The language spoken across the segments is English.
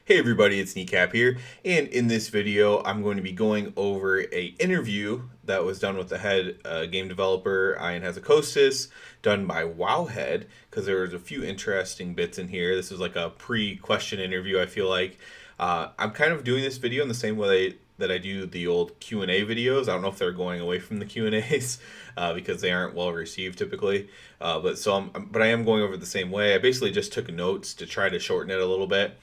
Hey everybody, it's Kneecap here, and in this video I'm going to be going over a interview that was done with the head game developer, Ion Hazzikostas, done by Wowhead, because there was a few interesting bits in here. This is like a pre-question interview, I feel like. I'm kind of doing this video in the same way that I do the old Q&A videos. I don't know if they're going away from the Q&As because they aren't well received typically. But I am going over it the same way. I basically just took notes to try to shorten it a little bit.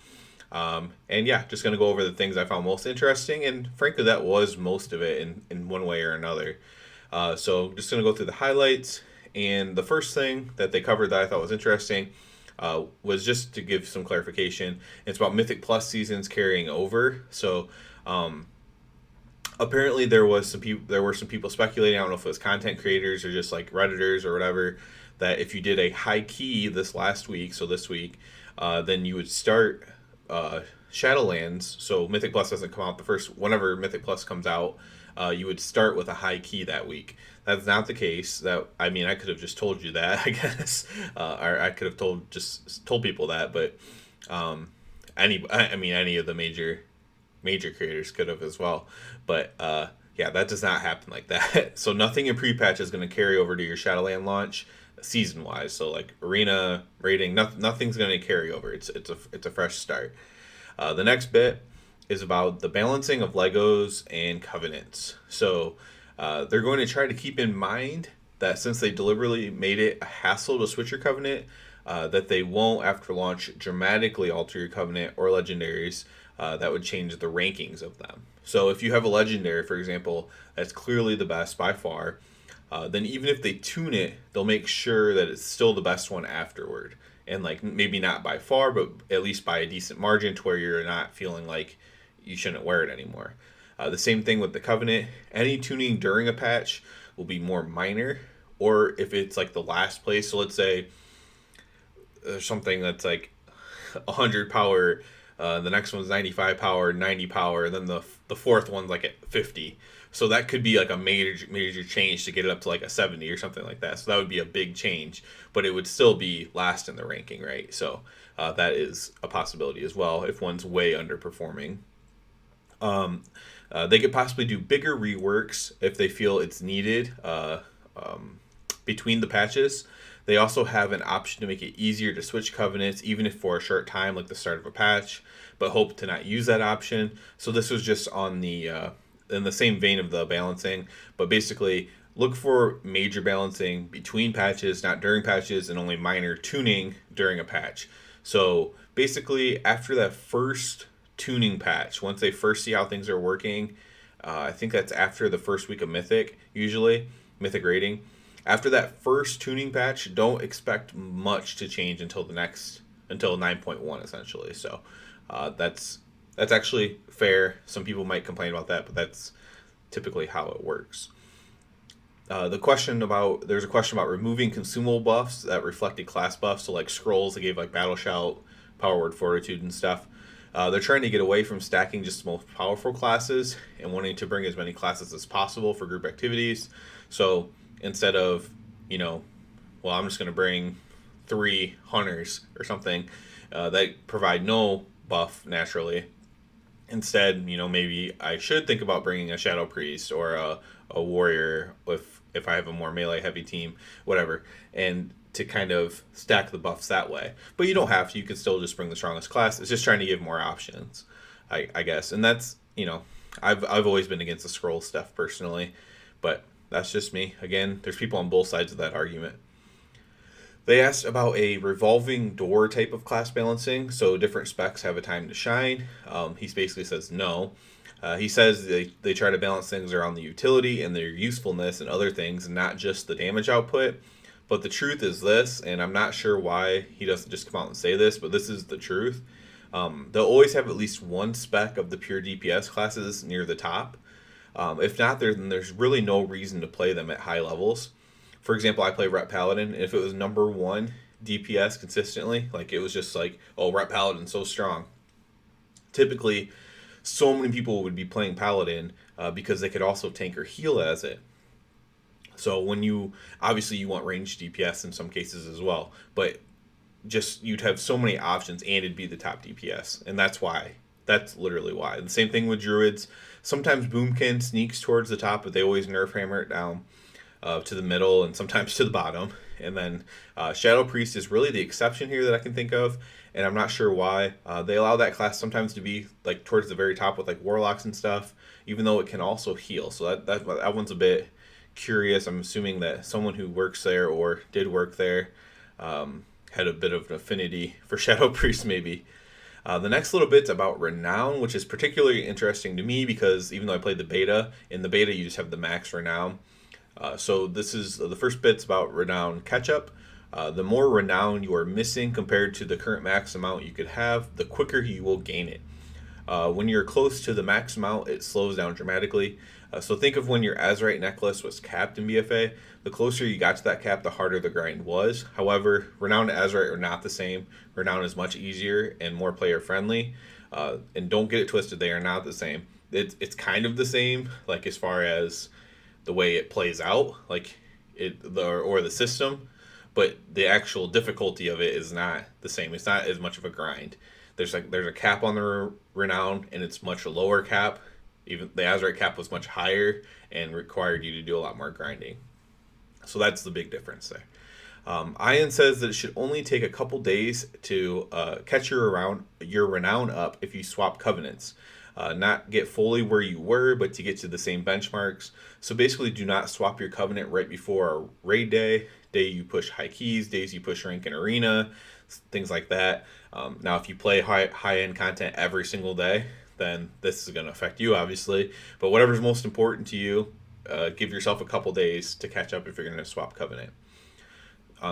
And yeah, just going to go over the things I found most interesting, and frankly, that was most of it in one way or another. So just going to go through the highlights, and the first thing that they covered that I thought was interesting was just to give some clarification. It's about Mythic Plus seasons carrying over. So apparently there were some people speculating. I don't know if it was content creators or just like Redditors or whatever, that if you did a high key this last week, so this week, then you would start Shadowlands. So Mythic Plus doesn't come out the first. Whenever Mythic Plus comes out, you would start with a high key that week. That's not the case. I could have just told you that, I guess, or I could have told people that, but any of the major creators could have as well. But yeah, that does not happen like that. So nothing in pre-patch is going to carry over to your Shadowland launch season wise. So like arena rating, nothing's going to carry over. It's a fresh start. The next bit is about the balancing of Legos and covenants. So they're going to try to keep in mind that since they deliberately made it a hassle to switch your covenant, that they won't after launch dramatically alter your covenant or legendaries. That would change the rankings of them. So if you have a legendary, for example, that's clearly the best by far, then even if they tune it, they'll make sure that it's still the best one afterward. And like maybe not by far, but at least by a decent margin to where you're not feeling like you shouldn't wear it anymore. The same thing with the Covenant. Any tuning during a patch will be more minor, or if it's like the last place. So let's say there's something that's like 100 power, the next one's 95 power, 90 power, and then the fourth one's like at 50. So that could be like a major change to get it up to like a 70 or something like that. So that would be a big change, but it would still be last in the ranking, right? So that is a possibility as well if one's way underperforming. They could possibly do bigger reworks if they feel it's needed between the patches. They also have an option to make it easier to switch covenants, even if for a short time, like the start of a patch, but hope to not use that option. So this was just on the in the same vein of the balancing, but basically look for major balancing between patches, not during patches, and only minor tuning during a patch. So basically, after that first tuning patch, once they first see how things are working, I think that's after the first week of Mythic, usually, Mythic rating. After that first tuning patch, don't expect much to change until 9.1 essentially. So that's actually fair. Some people might complain about that, but that's typically how it works. There's a question about removing consumable buffs that reflected class buffs, so like scrolls that gave like Battle Shout, Power Word Fortitude, and stuff. They're trying to get away from stacking just the most powerful classes and wanting to bring as many classes as possible for group activities. So instead of, I'm just going to bring 3 hunters or something that provide no buff naturally. Instead, maybe I should think about bringing a Shadow Priest or a warrior if I have a more melee heavy team, whatever, and to kind of stack the buffs that way. But you don't have to. You can still just bring the strongest class. It's just trying to give more options, I guess. And that's, I've always been against the scroll stuff personally, but that's just me. Again, there's people on both sides of that argument. They asked about a revolving door type of class balancing, so different specs have a time to shine. He basically says no. He says they try to balance things around the utility and their usefulness and other things, and not just the damage output. But the truth is this, and I'm not sure why he doesn't just come out and say this, but this is the truth. They'll always have at least one spec of the pure DPS classes near the top. If not, then there's really no reason to play them at high levels. For example, I play Rep Paladin, and if it was number 1 DPS consistently, like it was just like, oh, Rep Paladin's so strong. Typically, so many people would be playing Paladin because they could also tank or heal as it. So when you want ranged DPS in some cases as well, but just you'd have so many options and it'd be the top DPS, and that's why. That's literally why. The same thing with druids. Sometimes Boomkin sneaks towards the top, but they always nerf hammer it down to the middle and sometimes to the bottom. And then Shadow Priest is really the exception here that I can think of, and I'm not sure why. They allow that class sometimes to be like towards the very top with like warlocks and stuff, even though it can also heal. So that one's a bit curious. I'm assuming that someone who works there or did work there had a bit of an affinity for Shadow Priest, maybe. The next little bit's about Renown, which is particularly interesting to me because even though I played the beta, in the beta you just have the max Renown. So this is the first bit's about Renown catch-up. The more Renown you are missing compared to the current max amount you could have, the quicker you will gain it. When you're close to the max amount, it slows down dramatically. So think of when your Azerite necklace was capped in BFA. The closer you got to that cap, the harder the grind was. However, Renown and Azerite are not the same. Renown is much easier and more player friendly. And don't get it twisted, they are not the same. It's kind of the same, like as far as the way it plays out, like or the system, but the actual difficulty of it is not the same. It's not as much of a grind. There's a cap on the Renown, and it's much lower cap. Even the Azerite cap was much higher and required you to do a lot more grinding. So that's the big difference there. Ion says that it should only take a couple days to catch your Renown up if you swap covenants. Not get fully where you were, but to get to the same benchmarks. So basically, do not swap your covenant right before a raid day you push high keys, days you push rank in arena, things like that. Now, if you play high-end content every single day, then this is going to affect you, obviously. But whatever's most important to you, give yourself a couple days to catch up if you're going to swap covenant.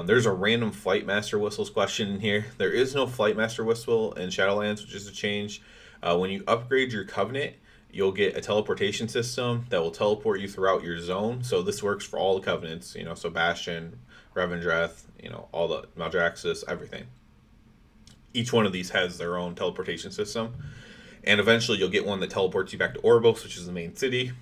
There's a random Flight Master Whistles question in here. There is no Flight Master Whistle in Shadowlands, which is a change. When you upgrade your covenant, you'll get a teleportation system that will teleport you throughout your zone. So this works for all the covenants, so Bastion, Revendreth, all the Maldraxxus, everything. Each one of these has their own teleportation system. And eventually you'll get one that teleports you back to Oribos, which is the main city,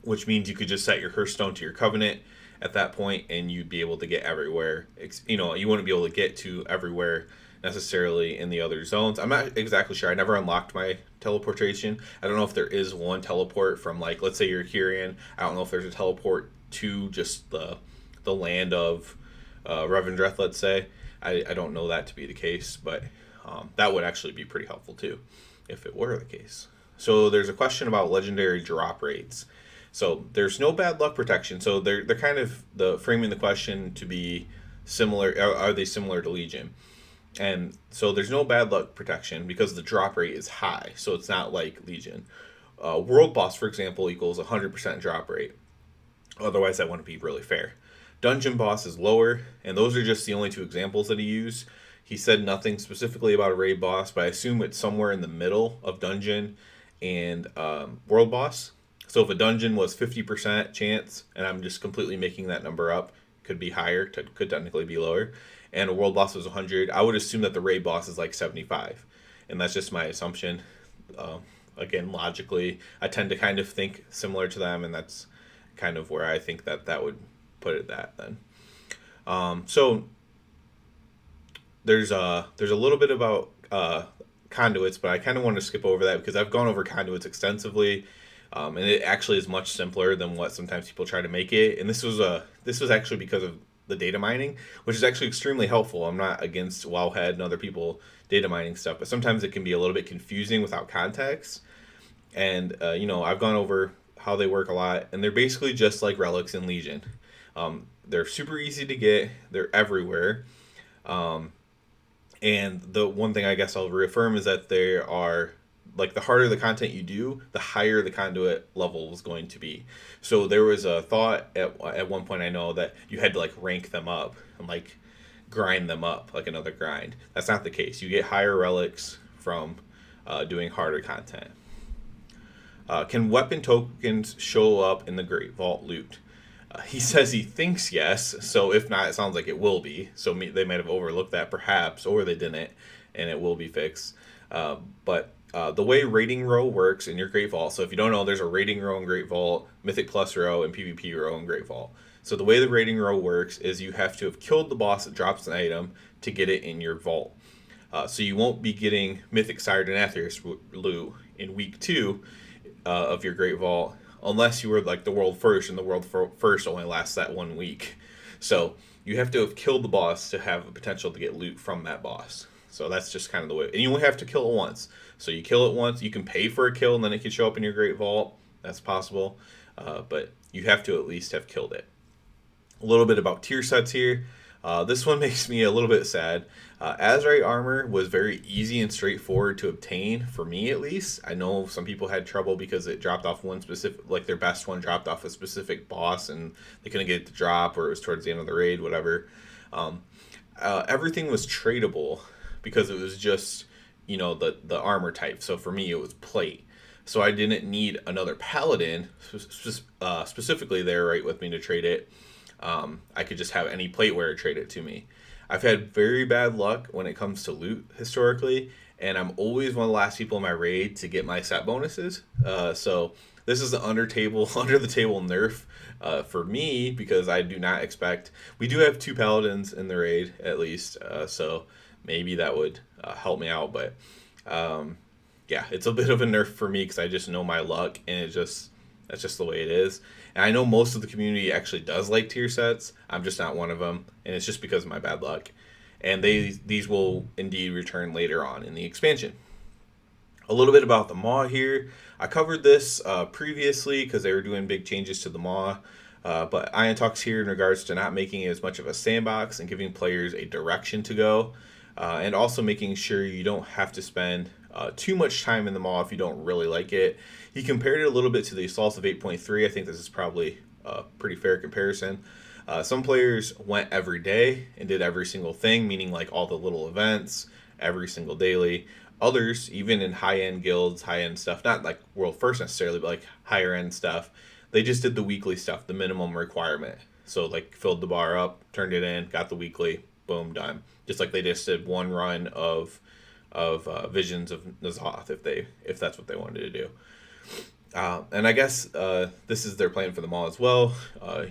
which means you could just set your Hearthstone to your covenant at that point and you'd be able to get everywhere. You wouldn't be able to get to everywhere necessarily in the other zones. I'm not exactly sure. I never unlocked my teleportation. I don't know if there is one teleport from, like, let's say you're Kyrian. I don't know if there's a teleport to just the land of Revendreth, let's say. I don't know that to be the case, but that would actually be pretty helpful too if it were the case. So there's a question about legendary drop rates. So there's no bad luck protection. So they're kind of framing the question to be similar. Are they similar to Legion? And so there's no bad luck protection because the drop rate is high. So it's not like Legion. World Boss, for example, equals 100% drop rate. Otherwise, that wouldn't be really fair. Dungeon Boss is lower, and those are just the only two examples that he used. He said nothing specifically about a raid boss, but I assume it's somewhere in the middle of Dungeon and World Boss. So if a Dungeon was 50% chance, and I'm just completely making that number up, could be higher, could technically be lower, and a World Boss was 100, I would assume that the raid boss is like 75. And that's just my assumption. Again, logically, I tend to kind of think similar to them, and that's kind of where I think that would put it that then. So there's a little bit about conduits, but I kind of want to skip over that because I've gone over conduits extensively, and it actually is much simpler than what sometimes people try to make it. And this was actually because of the data mining, which is actually extremely helpful. I'm not against Wowhead and other people data mining stuff, but sometimes it can be a little bit confusing without context. And I've gone over how they work a lot, and they're basically just like relics in Legion. They're super easy to get. They're everywhere. And the one thing I guess I'll reaffirm is that they are, like, the harder the content you do, the higher the conduit level is going to be. So there was a thought at one point, I know, that you had to like rank them up and like grind them up like another grind. That's not the case. You get higher relics from doing harder content. Can weapon tokens show up in the Great Vault loot? He says he thinks yes, so if not, it sounds like it will be. So they might have overlooked that perhaps, or they didn't, and it will be fixed. But the way rating row works in your Great Vault, so if you don't know, there's a rating row in Great Vault, Mythic Plus row, and PvP row in Great Vault. So the way the raiding row works is you have to have killed the boss that drops an item to get it in your vault. So you won't be getting Mythic Sired and Atheris loot in week 2 of your Great Vault unless you were like the world first, and the world first only lasts that 1 week. So you have to have killed the boss to have a potential to get loot from that boss. So that's just kind of the way. And you only have to kill it once. So you kill it once, you can pay for a kill, and then it can show up in your Great Vault. That's possible. But you have to at least have killed it. A little bit about tier sets here. This one makes me a little bit sad. Azerite armor was very easy and straightforward to obtain, for me at least. I know some people had trouble because it dropped off one specific, like their best one dropped off a specific boss and they couldn't get it to drop, or it was towards the end of the raid, whatever. Everything was tradable because it was just, the armor type. So for me, it was plate. So I didn't need another paladin specifically there right with me to trade it. I could just have any plate wearer trade it to me. I've had very bad luck when it comes to loot historically, and I'm always one of the last people in my raid to get my set bonuses. So this is the under the table nerf for me, because I do not expect. We do have 2 paladins in the raid at least, so maybe that would help me out. But yeah, it's a bit of a nerf for me because I just know my luck, and that's just the way it is. And I know most of the community actually does like tier sets. I'm just not one of them, and it's just because of my bad luck. And these will indeed return later on in the expansion. A little bit about the Maw here. I covered this previously because they were doing big changes to the Maw. But Ion talks here in regards to not making it as much of a sandbox and giving players a direction to go. And also making sure you don't have to spend too much time in the Maw if you don't really like it. He compared it a little bit to the Assaults of 8.3. I think this is probably a pretty fair comparison. Some players went every day and did every single thing, meaning like all the little events, every single daily. Others, even in high-end guilds, high-end stuff, not like World First necessarily, but like higher-end stuff, they just did the weekly stuff, the minimum requirement. So like filled the bar up, turned it in, got the weekly, boom, done. Just like they just did one run of Visions of N'Zoth if that's what they wanted to do. And I guess this is their plan for the Maw as well.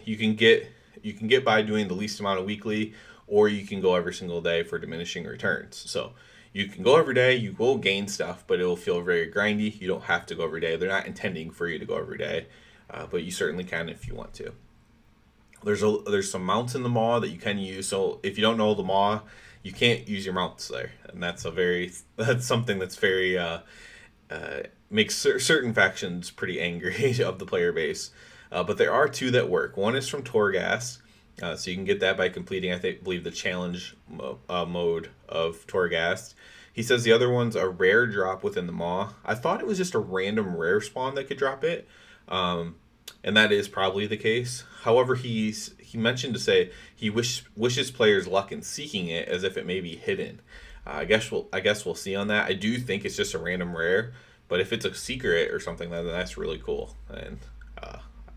You can get by doing the least amount of weekly, or you can go every single day for diminishing returns. So you can go every day, you will gain stuff, but it will feel very grindy. You don't have to go every day. They're not intending for you to go every day, but you certainly can if you want to. There's some mounts in the Maw that you can use. So if you don't know the Maw, you can't use your mounts there, and that's something that's very makes certain factions pretty angry of the player base. But there are 2 that work. One is from Torghast, so you can get that by completing, I believe, the challenge mode of Torghast. He says the other one's a rare drop within the Maw. I thought it was just a random rare spawn that could drop it, and that is probably the case. However, he mentioned to say he wishes players luck in seeking it, as if it may be hidden. I guess we'll see on that. I do think it's just a random rare, but if it's a secret or something, then that's really cool, and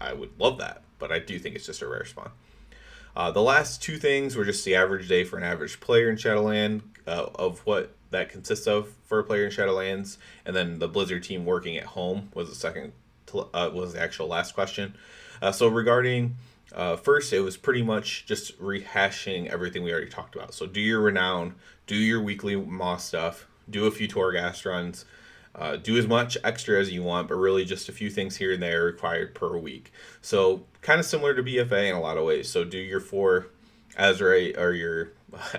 I would love that. But I do think it's just a rare spawn. The last 2 things were just the average day for an average player in Shadowland, of what that consists of for a player in Shadowlands, and then the Blizzard team working at home was the actual last question. So regarding first, it was pretty much just rehashing everything we already talked about. So do your renown, do your weekly Maw stuff, do a few Torghast runs, do as much extra as you want, but really just a few things here and there required per week. So kind of similar to BFA in a lot of ways. So do your 4 Azerite or your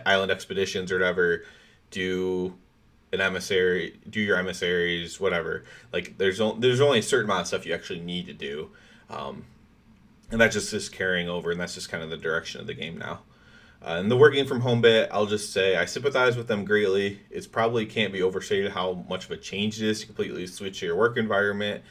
island expeditions or whatever, do an emissary, do your emissaries, whatever. Like there's only a certain amount of stuff you actually need to do. And that's just carrying over, and that's just kind of the direction of the game now. And the working from home bit, I'll just say I sympathize with them greatly. It's probably can't be overstated how much of a change it is to completely switch your work environment.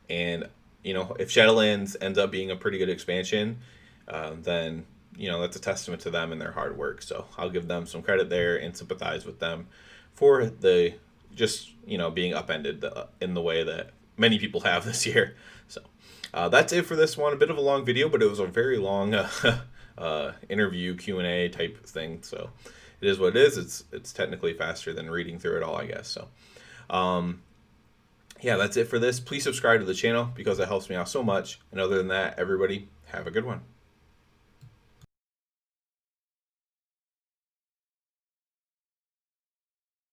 And, if Shadowlands ends up being a pretty good expansion, then, that's a testament to them and their hard work. So I'll give them some credit there and sympathize with them for the just, being upended in the way that many people have this year. So that's it for this one. A bit of a long video, but it was a very long interview Q&A type thing. So it is what it is. It's technically faster than reading through it all, I guess. So yeah, that's it for this. Please subscribe to the channel because it helps me out so much. And other than that, everybody have a good one.